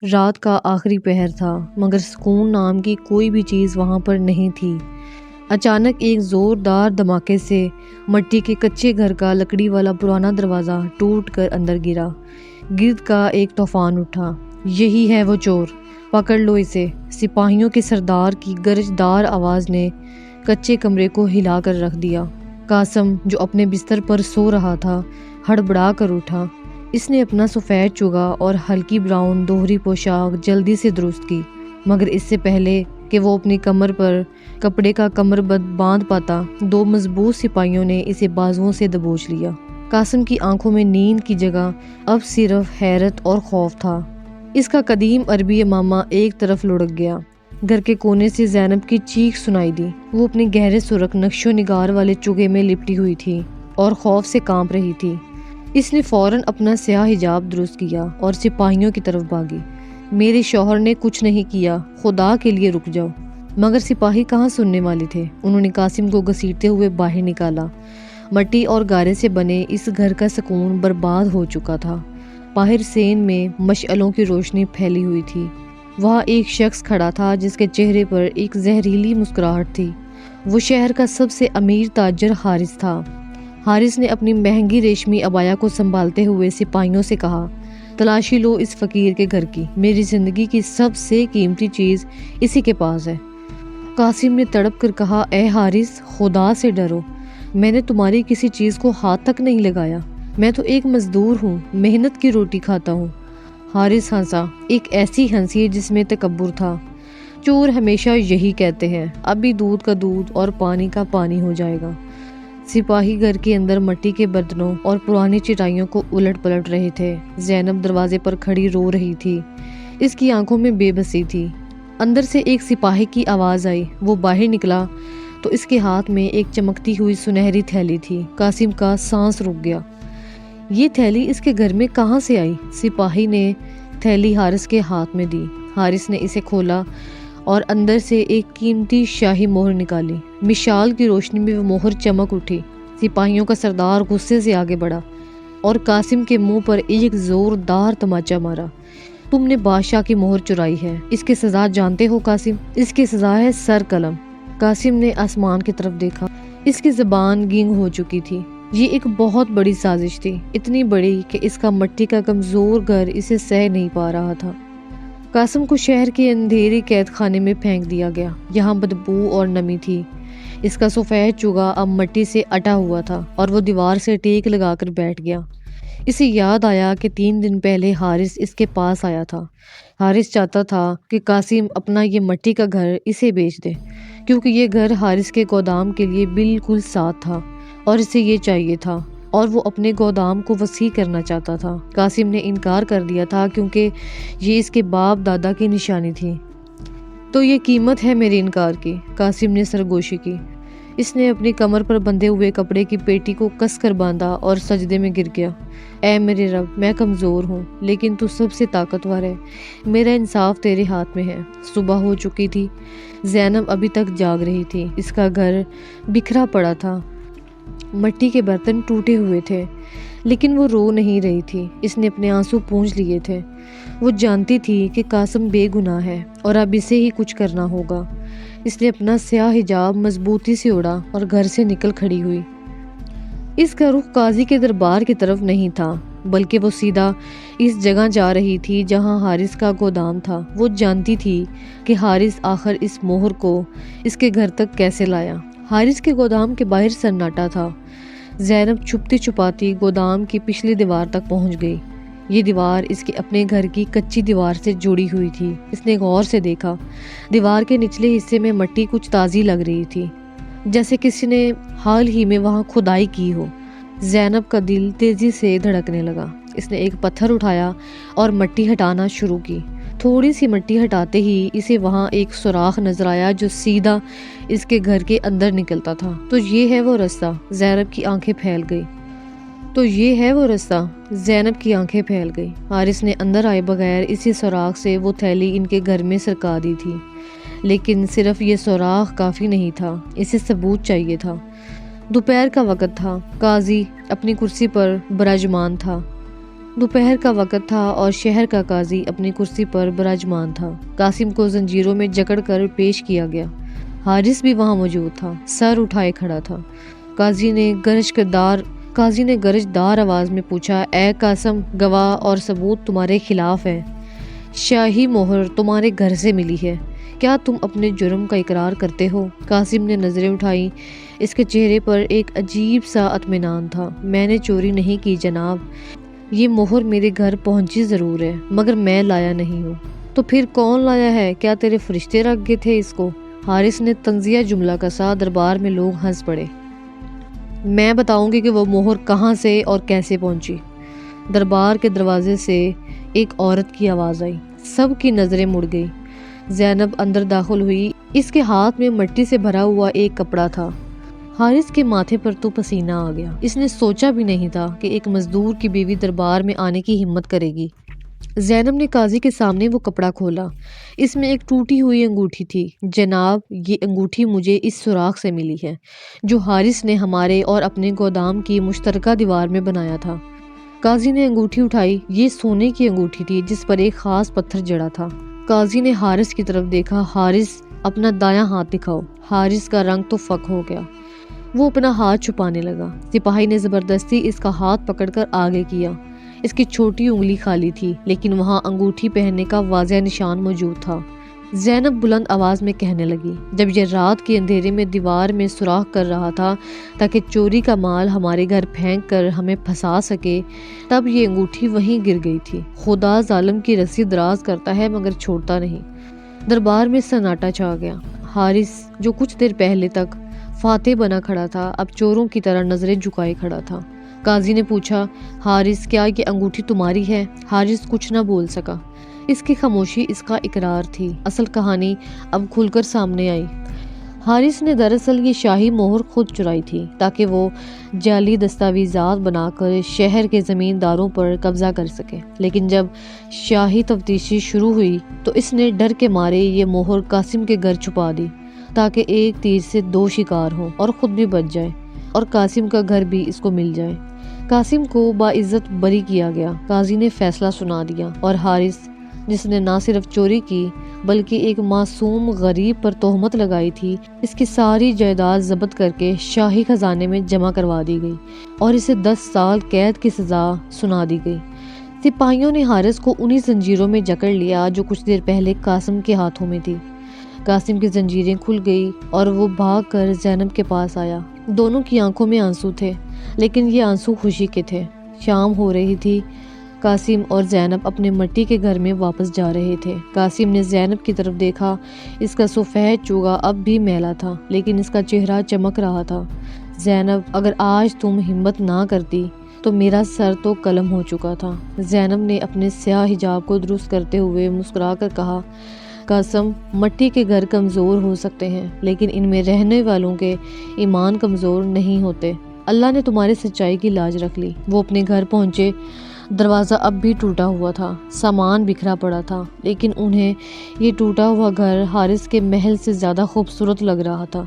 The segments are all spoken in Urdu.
رات کا آخری پہر تھا، مگر سکون نام کی کوئی بھی چیز وہاں پر نہیں تھی۔ اچانک ایک زوردار دھماکے سے مٹی کے کچے گھر کا لکڑی والا پرانا دروازہ ٹوٹ کر اندر گرا۔ گرد کا ایک طوفان اٹھا۔ یہی ہے وہ چور، پکڑ لو اسے! سپاہیوں کے سردار کی گرجدار آواز نے کچے کمرے کو ہلا کر رکھ دیا۔ قاسم جو اپنے بستر پر سو رہا تھا ہڑبڑا کر اٹھا۔ اس نے اپنا سفید چوگا اور ہلکی براؤن دوہری پوشاک جلدی سے درست کی، مگر اس سے پہلے کہ وہ اپنی کمر پر کپڑے کا کمربند باندھ پاتا، دو مضبوط سپاہیوں نے اسے بازوؤں سے دبوچ لیا۔ قاسم کی آنکھوں میں نیند کی جگہ اب صرف حیرت اور خوف تھا۔ اس کا قدیم عربی امامہ ایک طرف لڑک گیا۔ گھر کے کونے سے زینب کی چیخ سنائی دی۔ وہ اپنے گہرے سرخ نقش و نگار والے چوگے میں لپٹی ہوئی تھی اور خوف سے کانپ رہی تھی۔ اس نے فوراً اپنا سیاہ حجاب درست کیا اور سپاہیوں کی طرف بھاگی۔ میرے شوہر نے کچھ نہیں کیا، خدا کے لیے رک جاؤ! مگر سپاہی کہاں سننے والے تھے۔ انہوں نے قاسم کو گھسیٹتے ہوئے باہر نکالا۔ مٹی اور گارے سے بنے اس گھر کا سکون برباد ہو چکا تھا۔ باہر سین میں مشعلوں کی روشنی پھیلی ہوئی تھی۔ وہاں ایک شخص کھڑا تھا جس کے چہرے پر ایک زہریلی مسکراہٹ تھی۔ وہ شہر کا سب سے امیر تاجر حارث تھا۔ حارث نے اپنی مہنگی ریشمی عبایا کو سنبھالتے ہوئے سپاہیوں سے کہا، تلاشی لو اس فقیر کے گھر کی، میری زندگی کی سب سے قیمتی چیز اسی کے پاس ہے۔ قاسم نے تڑپ کر کہا، اے حارث، خدا سے ڈرو! میں نے تمہاری کسی چیز کو ہاتھ تک نہیں لگایا۔ میں تو ایک مزدور ہوں، محنت کی روٹی کھاتا ہوں۔ حارث ہنسا، ایک ایسی ہنسی جس میں تکبر تھا۔ چور ہمیشہ یہی کہتے ہیں، ابھی دودھ کا دودھ اور پانی کا پانی ہو جائے گا۔ سپاہی گھر کے اندر مٹی کے برتنوں اور پرانی چٹائیوں کو الٹ پلٹ رہے تھے۔ زینب دروازے پر کھڑی رو رہی تھی۔ اس کی آنکھوں میں بے بسی تھی۔ اندر سے ایک سپاہی کی آواز آئی۔ وہ باہر نکلا تو اس کے ہاتھ میں ایک چمکتی ہوئی سنہری تھیلی تھی۔ قاسم کا سانس رک گیا۔ یہ تھیلی اس کے گھر میں کہاں سے آئی؟ سپاہی نے تھیلی حارث کے ہاتھ میں دی۔ حارث نے اسے کھولا اور اندر سے ایک قیمتی شاہی مہر نکالی۔ مشال کی روشنی میں وہ مہر چمک اٹھی۔ سپاہیوں کا سردار غصے سے آگے بڑھا اور قاسم کے منہ پر ایک زوردار تماچا مارا۔ تم نے بادشاہ کی مہر چرائی ہے، اس کی سزا جانتے ہو قاسم؟ اس کی سزا ہے سر قلم۔ قاسم نے آسمان کی طرف دیکھا۔ اس کی زبان گنگ ہو چکی تھی۔ یہ ایک بہت بڑی سازش تھی، اتنی بڑی کہ اس کا مٹی کا کمزور گھر اسے سہ نہیں پا رہا تھا۔ قاسم کو شہر کے اندھیرے قید خانے میں پھینک دیا گیا۔ یہاں بدبو اور نمی تھی۔ اس کا سفید چوگا اب مٹی سے اٹا ہوا تھا اور وہ دیوار سے ٹیک لگا کر بیٹھ گیا۔ اسے یاد آیا کہ 3 دن پہلے حارث اس کے پاس آیا تھا۔ حارث چاہتا تھا کہ قاسم اپنا یہ مٹی کا گھر اسے بیچ دے، کیونکہ یہ گھر حارث کے گودام کے لیے بالکل ساتھ تھا اور اسے یہ چاہیے تھا، اور وہ اپنے گودام کو وسیع کرنا چاہتا تھا۔ قاسم نے انکار کر دیا تھا کیونکہ یہ اس کے باپ دادا کی نشانی تھی۔ تو یہ قیمت ہے میرے انکار کی؟ قاسم نے سرگوشی کی۔ اس نے اپنی کمر پر بندھے ہوئے کپڑے کی پیٹی کو کس کر باندھا اور سجدے میں گر گیا۔ اے میرے رب، میں کمزور ہوں لیکن تو سب سے طاقتور ہے، میرا انصاف تیرے ہاتھ میں ہے۔ صبح ہو چکی تھی۔ زینب ابھی تک جاگ رہی تھی۔ اس کا گھر بکھرا پڑا تھا، مٹی کے برتن ٹوٹے ہوئے تھے، لیکن وہ رو نہیں رہی تھی۔ اس نے اپنے آنسو پونچھ لیے تھے۔ وہ جانتی تھی کہ قاسم بے گناہ ہے اور اب اسے ہی کچھ کرنا ہوگا۔ اس نے اپنا سیاہ حجاب مضبوطی سے اڑا اور گھر سے نکل کھڑی ہوئی۔ اس کا رخ قاضی کے دربار کی طرف نہیں تھا، بلکہ وہ سیدھا اس جگہ جا رہی تھی جہاں حارث کا گودام تھا۔ وہ جانتی تھی کہ حارث آخر اس مہر کو اس کے گھر تک کیسے لایا۔ حارث کے گودام کے باہر سناٹا تھا۔ زینب چھپتی چھپاتی گودام کی پچھلی دیوار تک پہنچ گئی۔ یہ دیوار اس کے اپنے گھر کی کچی دیوار سے جڑی ہوئی تھی۔ اس نے غور سے دیکھا۔ دیوار کے نچلے حصے میں مٹی کچھ تازی لگ رہی تھی، جیسے کسی نے حال ہی میں وہاں کھدائی کی ہو۔ زینب کا دل تیزی سے دھڑکنے لگا۔ اس نے ایک پتھر اٹھایا اور مٹی ہٹانا شروع کی۔ تھوڑی سی مٹی ہٹاتے ہی اسے وہاں ایک سوراخ نظر آیا جو سیدھا اس کے گھر کے اندر نکلتا تھا۔ تو یہ ہے وہ رستہ! زینب کی آنکھیں پھیل گئی۔ تو یہ ہے وہ رستہ! زینب کی آنکھیں پھیل گئی۔ حارث نے اندر آئے بغیر اسی سوراخ سے وہ تھیلی ان کے گھر میں سرکا دی تھی، لیکن صرف یہ سوراخ کافی نہیں تھا، اسے ثبوت چاہیے تھا۔ دوپہر کا وقت تھا۔ قاضی اپنی کرسی پر براجمان تھا۔ دوپہر کا وقت تھا اور شہر کا قاضی اپنی کرسی پر براجمان تھا۔ قاسم کو زنجیروں میں جکڑ کر پیش کیا گیا۔ حارث بھی وہاں موجود تھا، سر اٹھائے کھڑا تھا۔ قاضی نے گرجدار آواز میں پوچھا، اے قاسم، گواہ اور ثبوت تمہارے خلاف ہیں۔ شاہی مہر تمہارے گھر سے ملی ہے، کیا تم اپنے جرم کا اقرار کرتے ہو؟ قاسم نے نظریں اٹھائیں۔ اس کے چہرے پر ایک عجیب سا اطمینان تھا۔ میں نے چوری نہیں کی جناب، یہ مہر میرے گھر پہنچی ضرور ہے مگر میں لایا نہیں ہوں۔ تو پھر کون لایا ہے؟ کیا تیرے فرشتے رکھ گئے تھے اس کو؟ حارث نے طنزیہ جملہ کسا۔ دربار میں لوگ ہنس پڑے۔ میں بتاؤں گی کہ وہ مہر کہاں سے اور کیسے پہنچی۔ دربار کے دروازے سے ایک عورت کی آواز آئی۔ سب کی نظریں مڑ گئی۔ زینب اندر داخل ہوئی۔ اس کے ہاتھ میں مٹی سے بھرا ہوا ایک کپڑا تھا۔ حارث کے ماتھے پر تو پسینہ آ گیا۔ اس نے سوچا بھی نہیں تھا کہ ایک مزدور کی بیوی دربار میں آنے کی ہمت کرے گی۔ زینب نے قاضی کے سامنے وہ کپڑا کھولا۔ اس میں ایک ٹوٹی ہوئی انگوٹھی تھی۔ جناب، یہ انگوٹھی مجھے اس سوراخ سے ملی ہے جو حارث نے ہمارے اور اپنے گودام کی مشترکہ دیوار میں بنایا تھا۔ قاضی نے انگوٹھی اٹھائی۔ یہ سونے کی انگوٹھی تھی جس پر ایک خاص پتھر جڑا تھا۔ قاضی نے حارث کی طرف دیکھا۔ حارث، اپنا دایاں ہاتھ دکھاؤ۔ حارث کا رنگ تو فک ہو گیا۔ وہ اپنا ہاتھ چھپانے لگا۔ سپاہی نے زبردستی اس کا ہاتھ پکڑ کر آگے کیا۔ اس کی چھوٹی انگلی خالی تھی لیکن وہاں انگوٹھی پہننے کا واضح نشان موجود تھا۔ زینب بلند آواز میں کہنے لگی، جب یہ رات کے اندھیرے میں دیوار میں سوراخ کر رہا تھا تاکہ چوری کا مال ہمارے گھر پھینک کر ہمیں پھنسا سکے، تب یہ انگوٹھی وہیں گر گئی تھی۔ خدا ظالم کی رسی دراز کرتا ہے مگر چھوڑتا نہیں۔ دربار میں سناٹا چھا گیا۔ حارث، جو کچھ دیر پہلے تک فاتح بنا کھڑا تھا، اب چوروں کی طرح نظریں جھکائے کھڑا تھا۔ قاضی نے پوچھا، حارث، کیا یہ انگوٹھی تمہاری ہے؟ حارث کچھ نہ بول سکا۔ اس کی خاموشی اس کا اقرار تھی۔ اصل کہانی اب کھل کر سامنے آئی۔ حارث نے دراصل یہ شاہی مہر خود چرائی تھی تاکہ وہ جعلی دستاویزات بنا کر شہر کے زمینداروں پر قبضہ کر سکے، لیکن جب شاہی تفتیشی شروع ہوئی تو اس نے ڈر کے مارے یہ مہر قاسم کے گھر چھپا دی تاکہ ایک تیر سے دو شکار ہوں اور خود بھی بچ جائے اور قاسم کا گھر بھی اس کو مل جائے۔ قاسم کو باعزت بری کیا گیا۔ قاضی نے فیصلہ سنا دیا اور حارث، جس نے نہ صرف چوری کی بلکہ ایک معصوم غریب پر تہمت لگائی تھی، اس کی ساری جائیداد ضبط کر کے شاہی خزانے میں جمع کروا دی گئی اور اسے 10 سال قید کی سزا سنا دی گئی۔ سپاہیوں نے حارث کو انہی زنجیروں میں جکڑ لیا جو کچھ دیر پہلے قاسم کے ہاتھوں میں تھی۔ قاسم کی زنجیریں کھل گئی اور وہ بھاگ کر زینب کے پاس آیا۔ دونوں کی آنکھوں میں آنسو تھے لیکن یہ آنسو خوشی کے تھے۔ شام ہو رہی تھی۔ قاسم اور زینب اپنے مٹی کے گھر میں واپس جا رہے تھے۔ قاسم نے زینب کی طرف دیکھا۔ اس کا سفید چوگا اب بھی میلا تھا لیکن اس کا چہرہ چمک رہا تھا۔ زینب، اگر آج تم ہمت نہ کرتی تو میرا سر تو قلم ہو چکا تھا۔ زینب نے اپنے سیاہ حجاب کو درست کرتے ہوئے مسکرا کر کہا، قاسم، مٹی کے گھر کمزور ہو سکتے ہیں لیکن ان میں رہنے والوں کے ایمان کمزور نہیں ہوتے۔ اللہ نے تمہاری سچائی کی لاج رکھ لی۔ وہ اپنے گھر پہنچے۔ دروازہ اب بھی ٹوٹا ہوا تھا، سامان بکھرا پڑا تھا، لیکن انہیں یہ ٹوٹا ہوا گھر حارث کے محل سے زیادہ خوبصورت لگ رہا تھا۔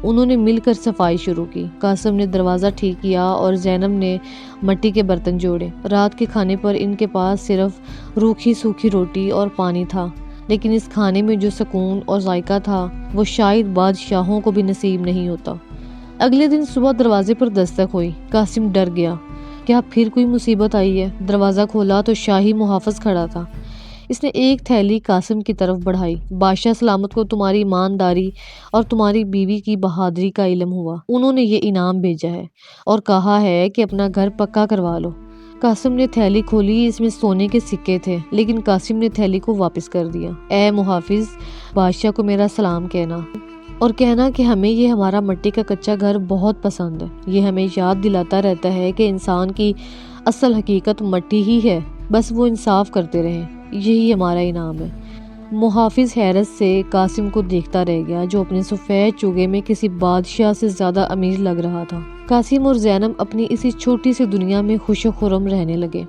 انہوں نے مل کر صفائی شروع کی۔ قاسم نے دروازہ ٹھیک کیا اور زینب نے مٹی کے برتن جوڑے۔ رات کے کھانے پر ان کے پاس صرف روکھی سوکھی روٹی اور پانی تھا، لیکن اس کھانے میں جو سکون اور ذائقہ تھا وہ شاید بادشاہوں کو بھی نصیب نہیں ہوتا۔ اگلے دن صبح دروازے پر دستک ہوئی۔ قاسم ڈر گیا۔ کیا پھر کوئی مصیبت آئی ہے؟ دروازہ کھولا تو شاہی محافظ کھڑا تھا۔ اس نے ایک تھیلی قاسم کی طرف بڑھائی۔ بادشاہ سلامت کو تمہاری ایمانداری اور تمہاری بیوی کی بہادری کا علم ہوا۔ انہوں نے یہ انعام بھیجا ہے اور کہا ہے کہ اپنا گھر پکا کروا لو۔ قاسم نے تھیلی کھولی۔ اس میں سونے کے سکے تھے لیکن قاسم نے تھیلی کو واپس کر دیا۔ اے محافظ، بادشاہ کو میرا سلام کہنا اور کہنا کہ ہمیں یہ ہمارا مٹی کا کچا گھر بہت پسند ہے۔ یہ ہمیں یاد دلاتا رہتا ہے کہ انسان کی اصل حقیقت مٹی ہی ہے، بس وہ انصاف کرتے رہیں، یہی ہمارا انعام ہے۔ محافظ حیرت سے قاسم کو دیکھتا رہ گیا جو اپنے سفید چوگے میں کسی بادشاہ سے زیادہ امیر لگ رہا تھا۔ قاسم اور زینب اپنی اسی چھوٹی سی دنیا میں خوش و خرم رہنے لگے۔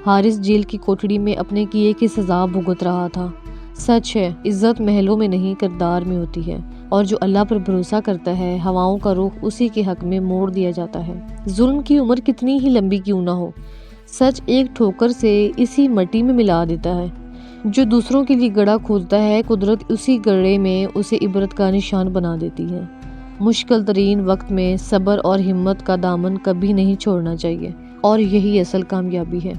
حارث جیل کی کوٹڑی میں اپنے کیے کی سزا بھگت رہا تھا۔ سچ ہے، عزت محلوں میں نہیں کردار میں ہوتی ہے، اور جو اللہ پر بھروسہ کرتا ہے ہواؤں کا رخ اسی کے حق میں موڑ دیا جاتا ہے۔ ظلم کی عمر کتنی ہی لمبی کیوں نہ ہو، سچ ایک ٹھوکر سے اسی مٹی میں ملا دیتا ہے۔ جو دوسروں کے لیے گڑھا کھودتا ہے، قدرت اسی گڑھے میں اسے عبرت کا نشان بنا دیتی ہے۔ مشکل ترین وقت میں صبر اور ہمت کا دامن کبھی نہیں چھوڑنا چاہیے، اور یہی اصل کامیابی ہے۔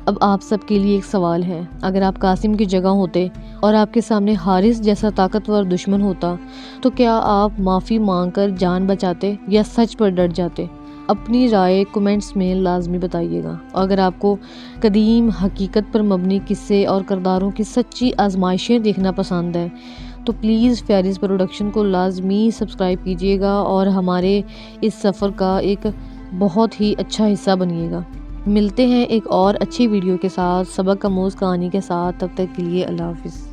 اب آپ سب کے لیے ایک سوال ہے، اگر آپ قاسم کی جگہ ہوتے اور آپ کے سامنے حارث جیسا طاقتور دشمن ہوتا تو کیا آپ معافی مانگ کر جان بچاتے یا سچ پر ڈٹ جاتے؟ اپنی رائے کمنٹس میں لازمی بتائیے گا۔ اور اگر آپ کو قدیم حقیقت پر مبنی قصے اور کرداروں کی سچی آزمائشیں دیکھنا پسند ہے تو پلیز فیریز پروڈکشن کو لازمی سبسکرائب کیجیے گا اور ہمارے اس سفر کا ایک بہت ہی اچھا حصہ بنیے گا۔ ملتے ہیں ایک اور اچھی ویڈیو کے ساتھ، سبق آموز کہانی کے ساتھ۔ تب تک کے لیے اللہ حافظ۔